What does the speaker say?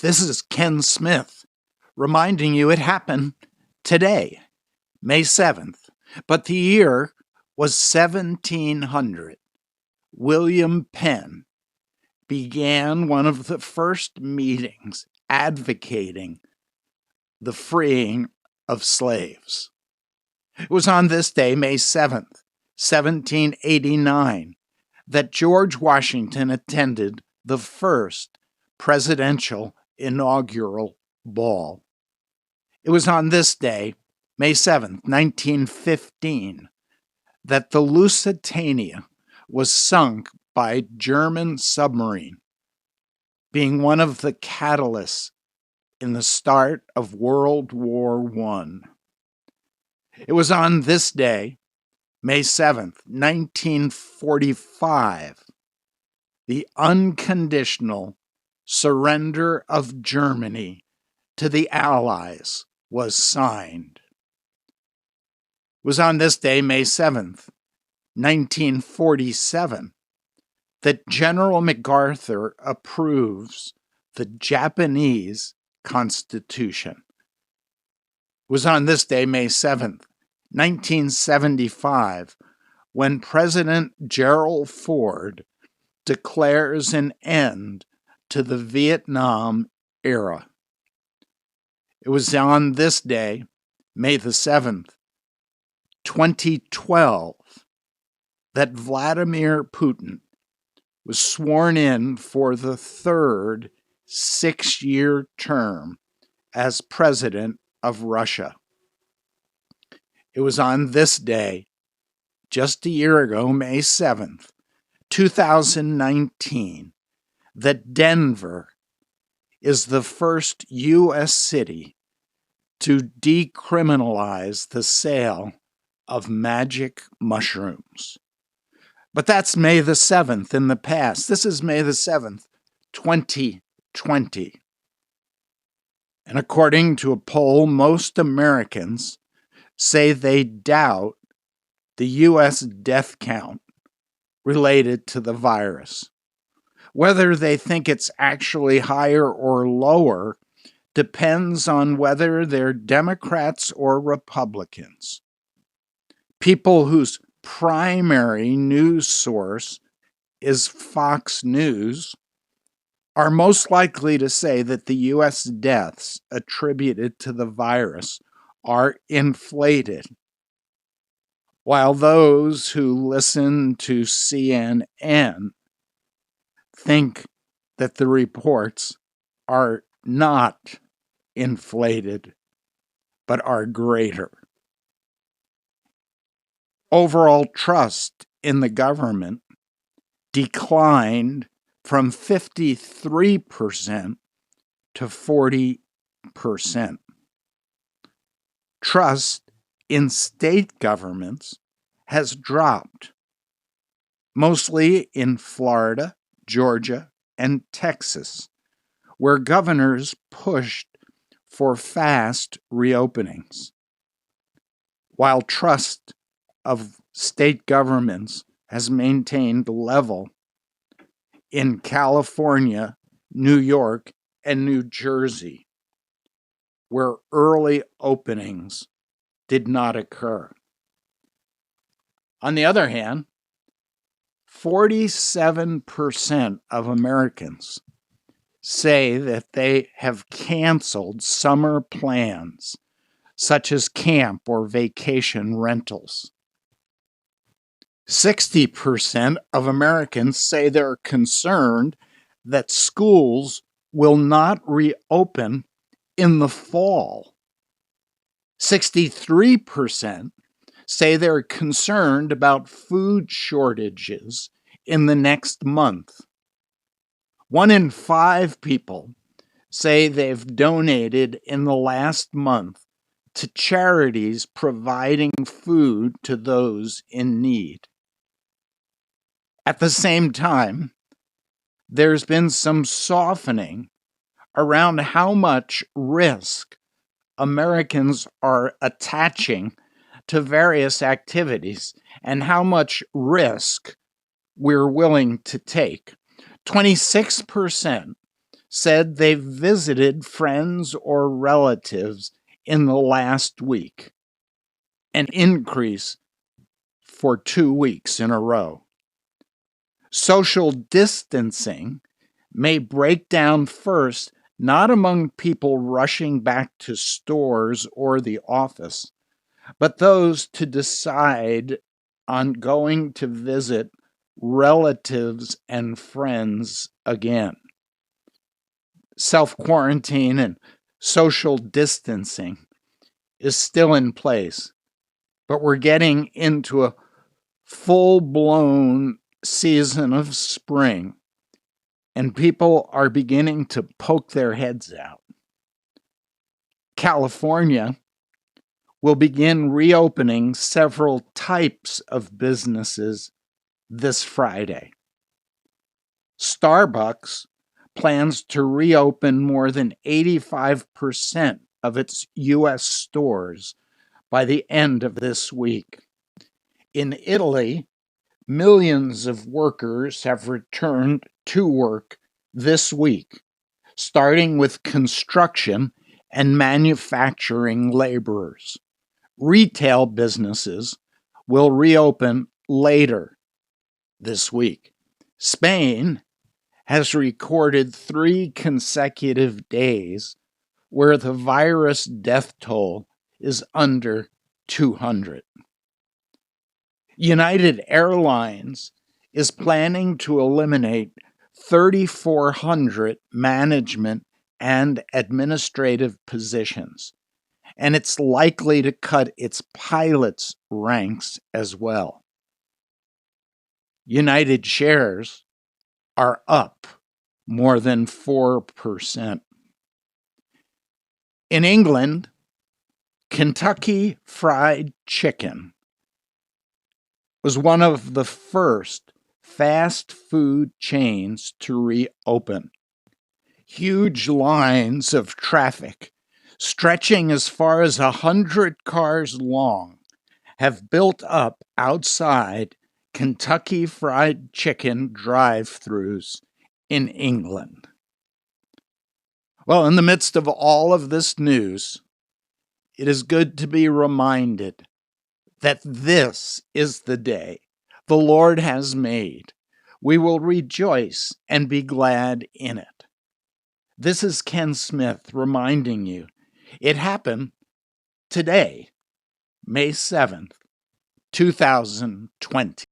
This is Ken Smith reminding you it happened today, May 7th, but the year was 1700. William Penn began one of the first meetings advocating the freeing of slaves. It was on this day, May 7th, 1789, that George Washington attended the first presidential inaugural ball. It was on this day, May 7th, 1915, that the Lusitania was sunk by German submarine, being one of the catalysts in the start of World War I. It was on this day, May 7th, 1945, the unconditional surrender of Germany to the Allies was signed. It was on this day, May 7th, 1947, that General MacArthur approves the Japanese Constitution. It was on this day, May 7th, 1975, when President Gerald Ford declares an end to the Vietnam era. It was on this day, May the 7th, 2012, that Vladimir Putin was sworn in for the third 6-year term as president of Russia. It was on this day, just a year ago, May 7th, 2019, that Denver is the first U.S. city to decriminalize the sale of magic mushrooms. But that's May the 7th in the past. This is May the 7th, 2020. And according to a poll, most Americans say they doubt the U.S. death count related to the virus. Whether they think it's actually higher or lower depends on whether they're Democrats or Republicans. People whose primary news source is Fox News are most likely to say that the U.S. deaths attributed to the virus are inflated, while those who listen to CNN think that the reports are not inflated, but are greater. Overall trust in the government declined from 53% to 40%. Trust in state governments has dropped, mostly in Florida, Georgia, and Texas, where governors pushed for fast reopenings, while trust of state governments has maintained level in California, New York, and New Jersey, where early openings did not occur. On the other hand, 47% of Americans say that they have canceled summer plans, such as camp or vacation rentals. 60% of Americans say they're concerned that schools will not reopen in the fall. 63% say they're concerned about food shortages in the next month. 1 in 5 people say they've donated in the last month to charities providing food to those in need. At the same time, there's been some softening around how much risk Americans are attaching to various activities and how much risk we're willing to take. 26% said they've visited friends or relatives in the last week, an increase for 2 weeks in a row. Social distancing may break down first, not among people rushing back to stores or the office, but those to decide on going to visit relatives and friends again. Self-quarantine and social distancing is still in place, but we're getting into a full-blown season of spring, and people are beginning to poke their heads out. California will begin reopening several types of businesses this Friday. Starbucks plans to reopen more than 85% of its U.S. stores by the end of this week. In Italy, millions of workers have returned to work this week, starting with construction and manufacturing laborers. Retail businesses will reopen later this week. Spain has recorded 3 consecutive days where the virus death toll is under 200. United Airlines is planning to eliminate 3,400 management and administrative positions, and it's likely to cut its pilots' ranks as well. United shares are up more than 4%. In England, Kentucky Fried Chicken was one of the first fast food chains to reopen. Huge lines of traffic, stretching as far as 100 cars long, have built up outside Kentucky Fried Chicken drive-thrus in England. Well, in the midst of all of this news, it is good to be reminded that this is the day the Lord has made. We will rejoice and be glad in it. This is Ken Smith reminding you it happened today, May 7th, 2020.